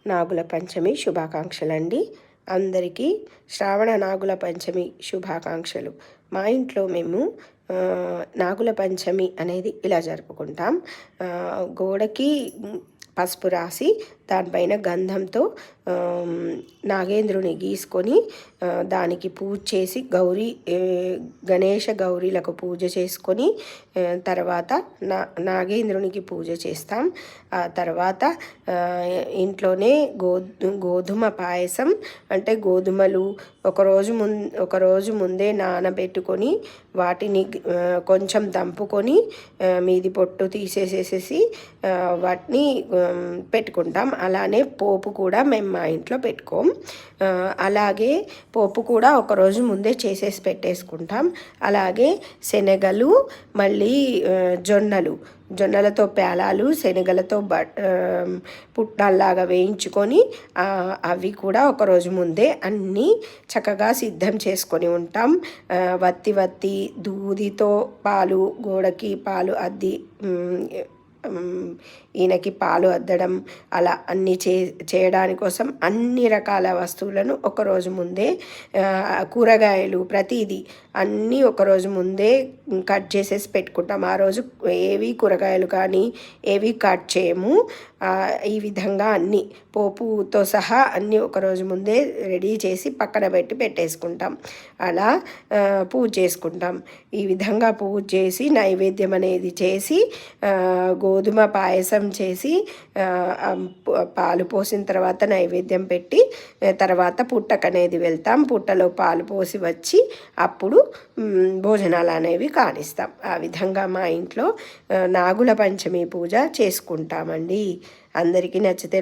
నాగుల పంచమి శుభాకాంక్షలండి. అందరికీ శ్రావణ నాగుల పంచమి శుభాకాంక్షలు. మా ఇంట్లో మేము నాగుల పంచమి అనేది ఇలా జరుపుకుంటాం. గోడకి పసుపు రాసి దానిపైన గంధంతో నాగేంద్రుని గీసుకొని దానికి పూజ చేసి గణేష గౌరీలకు పూజ చేసుకొని తర్వాత నాగేంద్రునికి పూజ చేస్తాం. ఆ తర్వాత ఇంట్లోనే గోధుమ పాయసం అంటే గోధుమలు ఒకరోజు ముందే నానబెట్టుకొని వాటిని కొంచెం దంపుకొని మీది పొట్టు తీసేసేసి వాటిని పెట్టుకుంటాం. అలానే పోపు కూడా మేము మా ఇంట్లో పెట్టుకోం. అలాగే పోపు కూడా ఒకరోజు ముందే చేసేసి పెట్టేసుకుంటాం. అలాగే శనగలు, మళ్ళీ జొన్నలతో పేలాలు, శనగలతో పుట్నాల్లాగా వేయించుకొని అవి కూడా ఒకరోజు ముందే అన్నీ చక్కగా సిద్ధం చేసుకొని ఉంటాం. వత్తి దూదితో పాలు, గోడకి పాలు అద్ది ఈయనకి పాలు అద్దడం అలా అన్నీ చేయడాని కోసం అన్ని రకాల వస్తువులను ఒకరోజు ముందే, కూరగాయలు ప్రతిదీ అన్నీ ఒకరోజు ముందే కట్ చేసేసి పెట్టుకుంటాం. ఆ రోజు ఏవి కూరగాయలు కానీ ఏవి కట్ చేయము. ఈ విధంగా అన్నీ పోపుతో సహా అన్నీ ఒకరోజు ముందే రెడీ చేసి పక్కన పెట్టేసుకుంటాం. అలా పూజ చేసుకుంటాం. ఈ విధంగా పూజ చేసి నైవేద్యం అనేది చేసి గోధుమ పాయసం చేసి పాలు పోసిన తర్వాత నైవేద్యం పెట్టి తర్వాత పుట్టకు అనేది వెళ్తాం. పుట్టలో పాలు పోసి వచ్చి అప్పుడు భోజనాలు అనేవి కానిస్తాం. ఆ విధంగా మా ఇంట్లో నాగుల పంచమి పూజ చేసుకుంటామండి. అందరికీ నచ్చితే